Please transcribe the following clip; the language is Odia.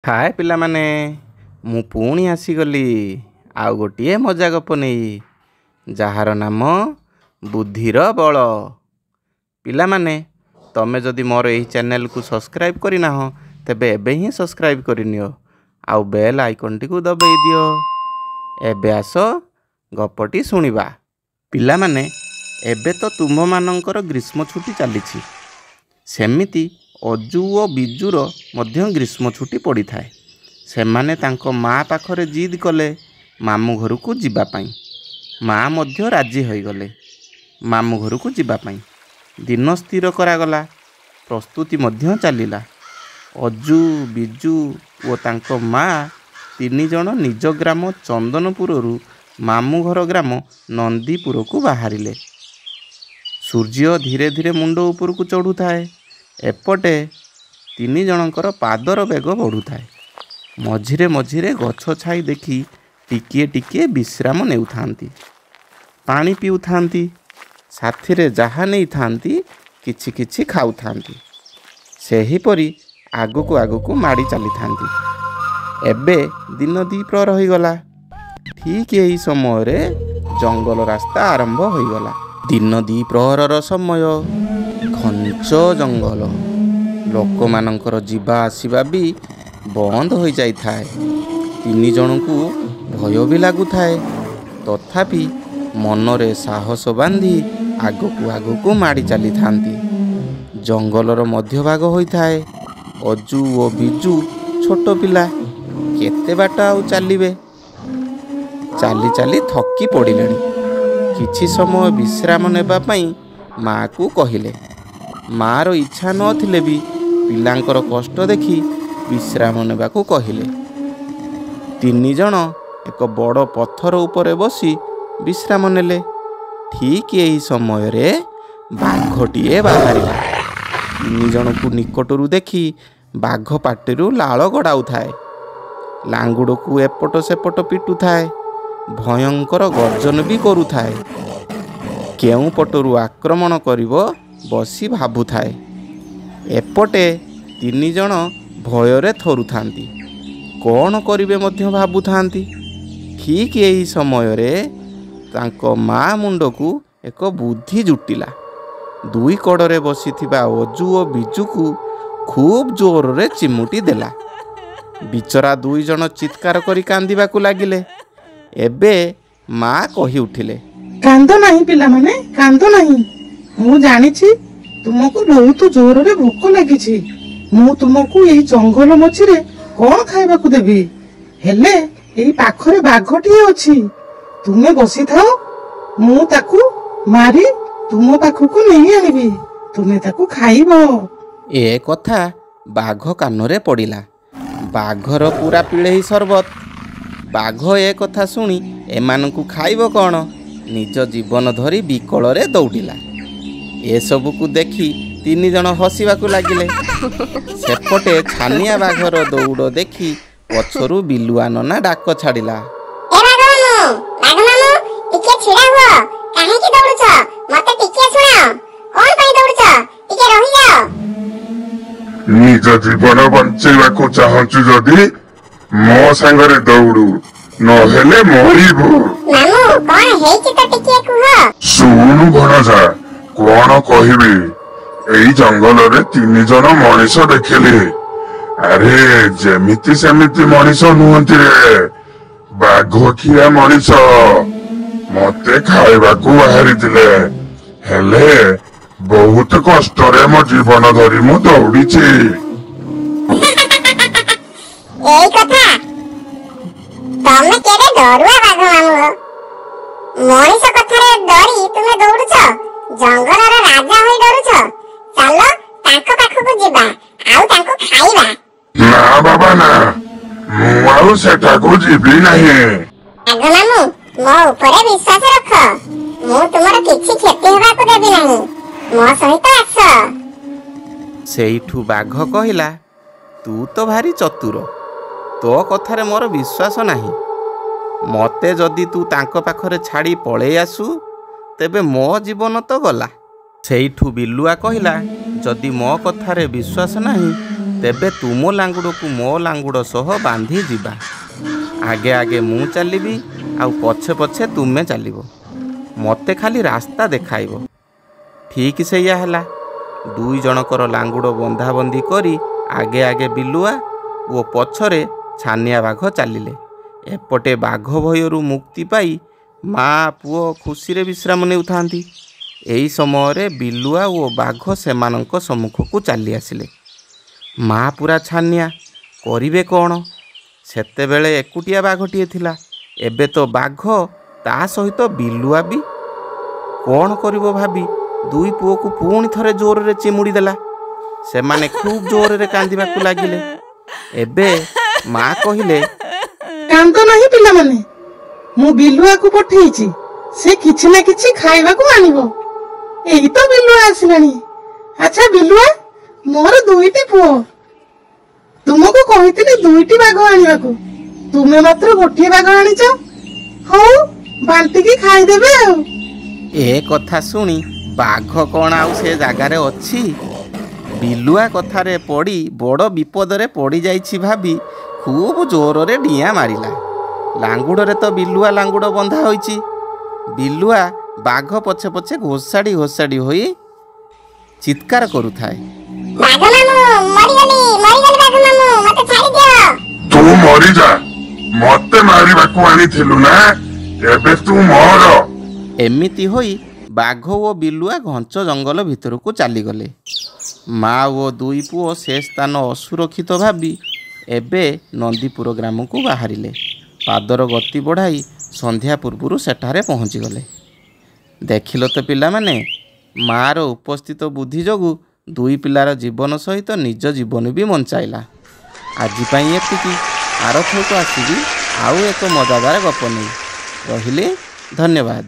ହାଏ ପିଲାମାନେ, ମୁଁ ପୁଣି ଆସିଗଲି ଆଉ ଗୋଟିଏ ମଜା ଗପ ନେଇ, ଯାହାର ନାମ ବୁଦ୍ଧିର ବଳ। ପିଲାମାନେ, ତମେ ଯଦି ମୋର ଏହି ଚ୍ୟାନେଲକୁ ସବସ୍କ୍ରାଇବ୍ କରିନାହଁ ତେବେ ଏବେ ହିଁ ସବସ୍କ୍ରାଇବ୍ କରିନିଅ ଆଉ ବେଲ୍ ଆଇକନ୍ଟିକୁ ଦବେଇ ଦିଅ। ଏବେ ଆସ ଗପଟି ଶୁଣିବା। ପିଲାମାନେ, ଏବେ ତ ତୁମମାନଙ୍କର ଗ୍ରୀଷ୍ମ ଛୁଟି ଚାଲିଛି। ସେମିତି ଅଜୁ ଓ ବିଜୁର ମଧ୍ୟ ଗ୍ରୀଷ୍ମ ଛୁଟି ପଡ଼ିଥାଏ। ସେମାନେ ତାଙ୍କ ମା ପାଖରେ ଜିଦ୍ କଲେ ମାମୁଁ ଘରକୁ ଯିବା ପାଇଁ। ମା ମଧ୍ୟ ରାଜି ହୋଇଗଲେ ମାମୁଁ ଘରକୁ ଯିବା ପାଇଁ। ଦିନ ସ୍ଥିର କରାଗଲା, ପ୍ରସ୍ତୁତି ମଧ୍ୟ ଚାଲିଲା। ଅଜୁ, ବିଜୁ ଓ ତାଙ୍କ ମା ତିନି ଜଣ ନିଜ ଗ୍ରାମ ଚନ୍ଦନପୁରରୁ ମାମୁଁ ଘର ଗ୍ରାମ ନନ୍ଦୀପୁରକୁ ବାହାରିଲେ। ସୂର୍ଯ୍ୟ ଧୀରେ ଧୀରେ ମୁଣ୍ଡ ଉପରକୁ ଚଢ଼ୁଥାଏ। ଏପଟେ ତିନି ଜଣଙ୍କର ପାଦର ବେଗ ବଢ଼ୁଥାଏ। ମଝିରେ ମଝିରେ ଗଛ ଛାଇ ଦେଖି ଟିକିଏ ଟିକିଏ ବିଶ୍ରାମ ନେଉଥାନ୍ତି, ପାଣି ପିଉଥାନ୍ତି, ସାଥିରେ ଯାହା ନେଇଥାନ୍ତି କିଛି କିଛି ଖାଉଥାନ୍ତି। ସେହିପରି ଆଗକୁ ଆଗକୁ ମାଡ଼ି ଚାଲିଥାନ୍ତି। ଏବେ ଦିନ ଦ୍ୱିପ୍ରହର ହୋଇଗଲା। ଠିକ୍ ଏହି ସମୟରେ ଜଙ୍ଗଲ ରାସ୍ତା ଆରମ୍ଭ ହୋଇଗଲା। ଦିନ ଦ୍ୱିପ୍ରହରର ସମୟ। ଘଞ୍ଚ ଜଙ୍ଗଲ, ଲୋକମାନଙ୍କର ଯିବା ଆସିବା ବି ବନ୍ଦ ହୋଇଯାଇଥାଏ। ତିନି ଜଣଙ୍କୁ ଭୟ ବି ଲାଗୁଥାଏ, ତଥାପି ମନରେ ସାହସ ବାନ୍ଧି ଆଗକୁ ଆଗକୁ ମାଡ଼ି ଚାଲିଥାନ୍ତି। ଜଙ୍ଗଲର ମଧ୍ୟଭାଗ ହୋଇଥାଏ। ଅଜୁ ଓ ବିଜୁ ଛୋଟ ପିଲା, କେତେ ବାଟ ଆଉ ଚାଲିବେ? ଚାଲି ଚାଲି ଥକି ପଡ଼ିଲେଣି। କିଛି ସମୟ ବିଶ୍ରାମ ନେବା ପାଇଁ ମାଆକୁ କହିଲେ। ମାଆର ଇଚ୍ଛା ନଥିଲେ ବି ପିଲାଙ୍କର କଷ୍ଟ ଦେଖି ବିଶ୍ରାମ ନେବାକୁ କହିଲେ। ତିନି ଜଣ ଏକ ବଡ଼ ପଥର ଉପରେ ବସି ବିଶ୍ରାମ ନେଲେ। ଠିକ୍ ଏହି ସମୟରେ ବାଘଟିଏ ବାହାରିଲା। ତିନି ଜଣଙ୍କୁ ନିକଟରୁ ଦେଖି ବାଘ ପାଟିରୁ ଲାଳ ଗଡ଼ାଉଥାଏ। ଲାଙ୍ଗୁଡ଼କୁ ଏପଟ ସେପଟ ପିଟୁଥାଏ। ଭୟଙ୍କର ଗର୍ଜନ ବି କରୁଥାଏ। କେଉଁ ପଟରୁ ଆକ୍ରମଣ କରିବ ବସି ଭାବୁଥାଏ। ଏପଟେ ତିନି ଜଣ ଭୟରେ ଥରୁଥାନ୍ତି, କ'ଣ କରିବେ ମଧ୍ୟ ଭାବୁଥାନ୍ତି। ଠିକ୍ ଏହି ସମୟରେ ତାଙ୍କ ମା ମୁଣ୍ଡକୁ ଏକ ବୁଦ୍ଧି ଜୁଟିଲା। ଦୁଇ କଡ଼ରେ ବସିଥିବା ଅଜୁ ଓ ବିଜୁକୁ ଖୁବ୍ ଜୋରରେ ଚିମୁଟି ଦେଲା। ବିଚରା ଦୁଇ ଜଣ ଚିତ୍କାର କରି କାନ୍ଦିବାକୁ ଲାଗିଲେ। ଏବେ ମା କହି ଉଠିଲେ, କାନ୍ଦ ନାହିଁ ପିଲାମାନେ, କାନ୍ଦ ନାହିଁ। ମୁଁ ଜାଣିଛି ତୁମକୁ ବହୁତ ଜୋରରେ ଭୋକ ଲାଗିଛି। ମୁଁ ତୁମକୁ ଏଇ ଜଙ୍ଗଲ ମଝିରେ କ'ଣ ଖାଇବାକୁ ଦେବି? ହେଲେ ଏଇ ପାଖରେ ବାଘଟିଏ ଅଛି। ତୁମେ ବସିଥାଅ, ମୁଁ ତାକୁ ମାରି ତୁମ ପାଖକୁ ନେଇ ଆଣିବି। ତୁମେ ତାକୁ ଖାଇବ। ଏ କଥା ବାଘ କାନରେ ପଡ଼ିଲା। ବାଘର ପୁରା ପିଳେଇ ସରବତ। ବାଘ ଏ କଥା ଶୁଣି ଏମାନଙ୍କୁ ଖାଇବ କ'ଣ, ନିଜ ଜୀବନ ଧରି ବିକଳରେ ଦୌଡ଼ିଲା। ଏସବୁକୁ ଦେଖି ତିନି ଜଣ ହସିବାକୁ ଲାଗିଲେ। ସେପଟେ ଛାନିଆ ବାଘର ଦୌଡ଼ ଦେଖି ପଛରୁ ବିଲୁଆ ନନା ଡାକ ଛାଡ଼ିଲା, ନିଜ ଜୀବନ ବଞ୍ଚେଇବାକୁ ଚାହୁଁଛୁ ଯଦି ମୋ ସାଙ୍ଗରେ ଦୌଡୁ, ନହେଲେ ମରିବୁ। ଶୁଣୁ ଭଣଜା, କ'ଣ କହିବି? ଏଇ ଜଙ୍ଗଲରେ ତିନି ଜଣ ମଣିଷ ଦେଖିଲି। ଆରେ ଯେମିତି ସେମିତି ମଣିଷ ନୁହନ୍ତି ରେ, ବାଘଖିଆ ମଣିଷ। ମତେ ଖାଇବାକୁ ବାହାରିଥିଲେ, ହେଲେ ବହୁତ କଷ୍ଟରେ ମୋ ଜୀବନ ଧରି ମୁଁ ଦୌଡ଼ିଛି। ଏଇ କଥା? ତମେ କେଡ଼େ ଡରୁଆ ବାଘ ମାମୁଁ। ମଣିଷ କଥାରେ ଡରି ତୁମେ ଦୌଡୁଛ? ଜଙ୍ଗଲର ରାଜା ହୋଇ ଡରୁଛ? ଚାଲ ତାଙ୍କ ପାଖକୁ ଯିବା ଆଉ ତାଙ୍କୁ ଖାଇବା। ନା ବାବା ନା, ମୁଁ ଆଉ ସେଠାକୁ ଯିବି ନାହିଁ। ବାଘ ମାମୁଁ, ମୋ ଉପରେ ବିଶ୍ୱାସ ରଖ। ମୁଁ ତୁମର କିଛି କ୍ଷତି ହେବାକୁ ଦେବି ନାହିଁ। ମୋ ସହିତ ଆସ। ସେଇଠୁ ବାଘ କହିଲା, ତୁ ତ ଭାରି ଚତୁର, ତୋ କଥାରେ ମୋର ବିଶ୍ୱାସ ନାହିଁ। ମୋତେ ଯଦି ତୁ ତାଙ୍କ ପାଖରେ ଛାଡ଼ି ପଳେଇ ଆସୁ ତେବେ ମୋ ଜୀବନ ତ ଗଲା। ସେଇଠୁ ବିଲୁଆ କହିଲା, ଯଦି ମୋ କଥାରେ ବିଶ୍ୱାସ ନାହିଁ ତେବେ ତୁମ ଲାଙ୍ଗୁଡ଼କୁ ମୋ ଲାଙ୍ଗୁଡ଼ ସହ ବାନ୍ଧି ଯିବା। ଆଗେ ଆଗେ ମୁଁ ଚାଲିବି ଆଉ ପଛେ ପଛେ ତୁମେ ଚାଲିବ। ମୋତେ ଖାଲି ରାସ୍ତା ଦେଖାଇବ। ଠିକ୍ ସେଇଆ ହେଲା। ଦୁଇ ଜଣଙ୍କର ଲାଙ୍ଗୁଡ଼ ବନ୍ଧାବନ୍ଧି କରି ଆଗେ ଆଗେ ବିଲୁଆ ଓ ପଛରେ ଛାନିଆ ବାଘ ଚାଲିଲେ। ଏପଟେ ବାଘ ଭୟରୁ ମୁକ୍ତି ପାଇ ମା ପୁଅ ଖୁସିରେ ବିଶ୍ରାମ ନେଉଥାନ୍ତି। ଏହି ସମୟରେ ବିଲୁଆ ଓ ବାଘ ସେମାନଙ୍କ ସମ୍ମୁଖକୁ ଚାଲି ଆସିଲେ। ମା ପୁରା ଛାନିଆ, କରିବେ କ'ଣ? ସେତେବେଳେ ଏକୁଟିଆ ବାଘଟିଏ ଥିଲା। ଏବେ ତ ବାଘ, ତା ସହିତ ବିଲୁଆ ବି। କ'ଣ କରିବ ଭାବି ଦୁଇ ପୁଅକୁ ପୁଣି ଥରେ ଜୋରରେ ଚିମୁଡ଼ି ଦେଲା। ସେମାନେ ଖୁବ୍ ଜୋରରେ କାନ୍ଦିବାକୁ ଲାଗିଲେ। ଏବେ ମା କହିଲେ, କାନ୍ଦ ନାହିଁ ପିଲାମାନେ, ମୁଁ ବିଲୁଆକୁ ପଠେଇଛି। ସେ କିଛି ନା କିଛି ଖାଇବାକୁ ଆଣିବ। ଏଇ ତ ବିଲୁଆ ଆସିଲାଣି। ଆଚ୍ଛା ବିଲୁଆ, ମୋର ଦୁଇଟି ପୁଅ। ତୁମକୁ କହିଥିଲି ଦୁଇଟି ବାଘ ଆଣିବାକୁ, ତୁମେ ମାତ୍ର ଗୋଟିଏ ବାଘ ଆଣିଛ। ହଉ, ବାଣ୍ଟିକି ଖାଇଦେବେ ଆଉ। ଏ କଥା ଶୁଣି ବାଘ କ'ଣ ଆଉ ସେ ଜାଗାରେ ଅଛି? ବିଲୁଆ କଥାରେ ପଡ଼ି ବଡ଼ ବିପଦରେ ପଡ଼ିଯାଇଛି ଭାବି ଖୁବ୍ ଜୋରରେ ଡିଆଁ ମାରିଲା। ଲାଙ୍ଗୁଡ଼ରେ ତ ବିଲୁଆ ଲାଙ୍ଗୁଡ଼ ବନ୍ଧା ହୋଇଛି। ବିଲୁଆ ବାଘ ପଛେ ପଛେ ଘୋଷାଡ଼ି ଘୋଷାଡ଼ି ହୋଇ ଚିତ୍କାର କରୁଥାଏ। ବାଘ ମାମୁଁ, ମରିଗଲି ବାଘ ମାମୁଁ, ମତେ ଛାଡ଼ିଦିଅ। ତୁ ମରିଯା, ମତେ ମାରିବାକୁ ଆଣିଥିଲୁ ନା, ଏବେ ତୁ ମର। ଏମିତି ହୋଇ ବାଘ ଓ ବିଲୁଆ ଘଞ୍ଚ ଜଙ୍ଗଲ ଭିତରକୁ ଚାଲିଗଲେ। ମା ଓ ଦୁଇ ପୁଅ ସେ ସ୍ଥାନ ଅସୁରକ୍ଷିତ ଭାବି ଏବେ ନନ୍ଦୀପୁର ଗ୍ରାମକୁ ବାହାରିଲେ। ପାଦର ଗତି ବଢ଼ାଇ ସନ୍ଧ୍ୟା ପୂର୍ବରୁ ସେଠାରେ ପହଞ୍ଚିଗଲେ। ଦେଖିଲ ତ ପିଲାମାନେ, ମାଆର ଉପସ୍ଥିତ ବୁଦ୍ଧି ଯୋଗୁଁ ଦୁଇ ପିଲାର ଜୀବନ ସହିତ ନିଜ ଜୀବନ ବି ବଞ୍ଚାଇଲା। ଆଜି ପାଇଁ ଏତିକି। ଆରଥରକୁ ଆସିବି ଆଉ ଏକ ମଜାଦାର ଗପ ନେଇ। ରହିଲି, ଧନ୍ୟବାଦ।